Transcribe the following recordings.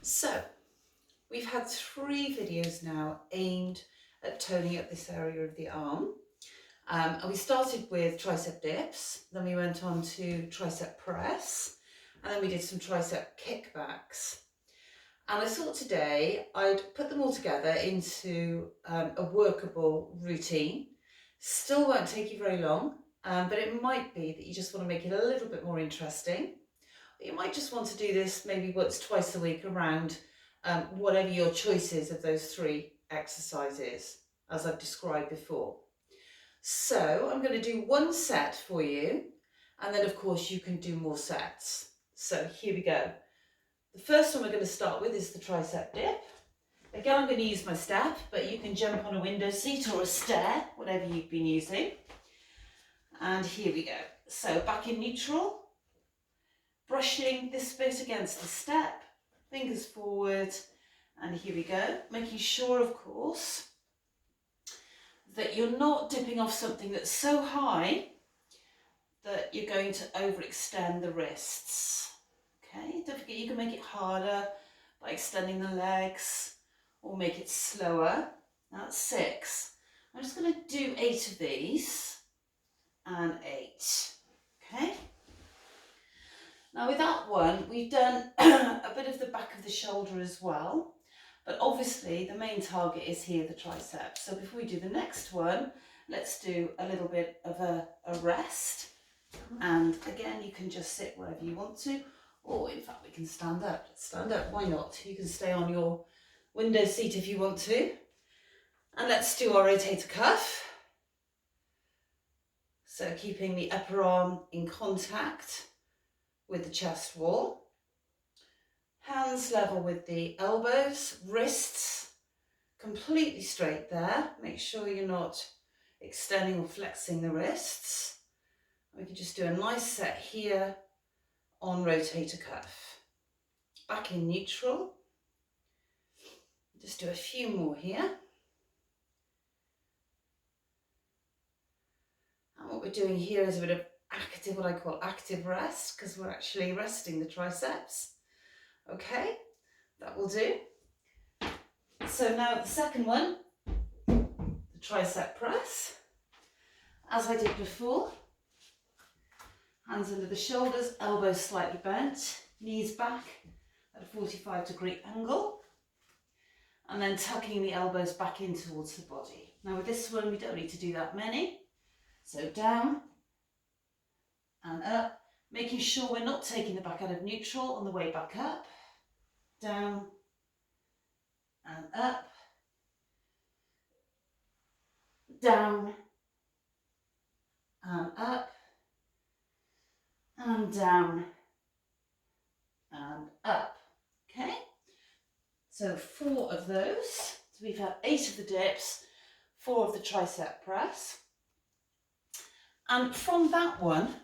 So we've had 3 videos now aimed at toning up this area of the arm. And we started with tricep dips, then we went on to tricep press, and then we did some tricep kickbacks. And I thought today I'd put them all together into a workable routine. Still won't take you very long, but it might be that you just want to make it a little bit more interesting. You might just want to do this maybe once, twice a week around whatever your choice is of those 3 exercises, as I've described before. So I'm going to do 1 set for you, and then of course you can do more sets. So here we go. The first one we're going to start with is the tricep dip. Again, I'm going to use my step, but you can jump on a window seat or a stair, whatever you've been using. And here we go. So back in neutral, brushing this bit against the step, fingers forward, and here we go. Making sure, of course, that you're not dipping off something that's so high that you're going to overextend the wrists. Okay, don't forget you can make it harder by extending the legs or make it slower. That's 6. I'm just going to do 8 of these and 8. Okay. Now with that one, we've done a bit of the back of the shoulder as well, but obviously the main target is here, the tricep. So before we do the next one, let's do a little bit of a rest. And again, you can just sit wherever you want to, or in fact we can stand up. Let's stand up, why not? You can stay on your window seat if you want to. And let's do our rotator cuff. So keeping the upper arm in contact with the chest wall, hands level with the elbows, wrists completely straight there. Make sure you're not extending or flexing the wrists. We can just do a nice set here on rotator cuff. Back in neutral. Just do a few more here. And what we're doing here is a bit of active, what I call active rest, because we're actually resting the triceps. Okay, that will do. So now the second one, the tricep press. As I did before, hands under the shoulders, elbows slightly bent, knees back at a 45-degree angle, and then tucking the elbows back in towards the body. Now with this one, we don't need to do that many. So down and up, making sure we're not taking the back out of neutral on the way back up. Down and up. Down and up. And down and up. Okay? So 4 of those. So we've had 8 of the dips, 4 of the tricep press. And from that one,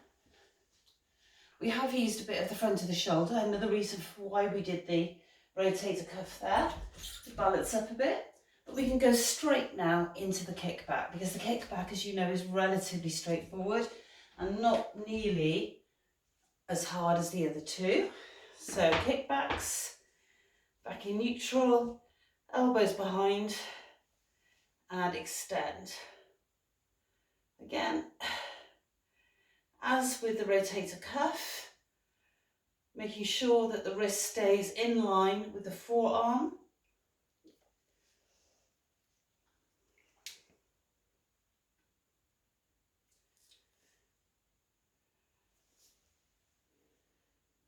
we have used a bit of the front of the shoulder. Another reason for why we did the rotator cuff there, to balance up a bit. But we can go straight now into the kickback, because the kickback, as you know, is relatively straightforward and not nearly as hard as the other 2. So kickbacks, back in neutral, elbows behind, and extend. Again, as with the rotator cuff, making sure that the wrist stays in line with the forearm.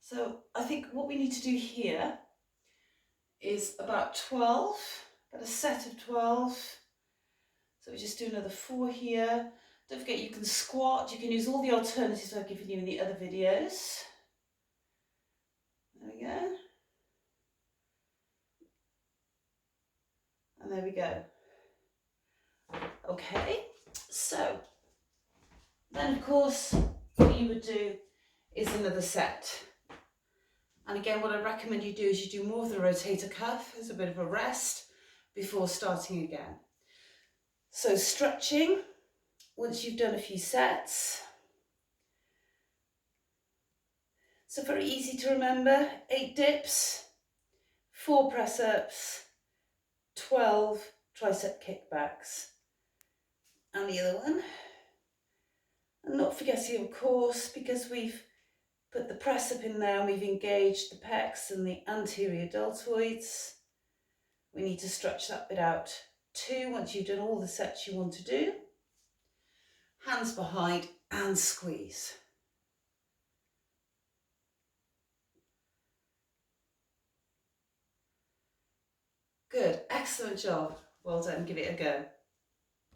So I think what we need to do here is about 12, about a set of 12. So we just do another 4 here. Don't forget you can squat, you can use all the alternatives I've given you in the other videos. There we go. And there we go. Okay, so then of course what you would do is another set. And again, what I recommend you do is you do more of the rotator cuff as a bit of a rest before starting again. So stretching, once you've done a few sets. So very easy to remember, 8 dips, 4 press-ups, 12 tricep kickbacks. And the other one. And not forgetting, of course, because we've put the press-up in there and we've engaged the pecs and the anterior deltoids, we need to stretch that bit out too once you've done all the sets you want to do. Hands behind and squeeze. Good, excellent job. Well done, give it a go.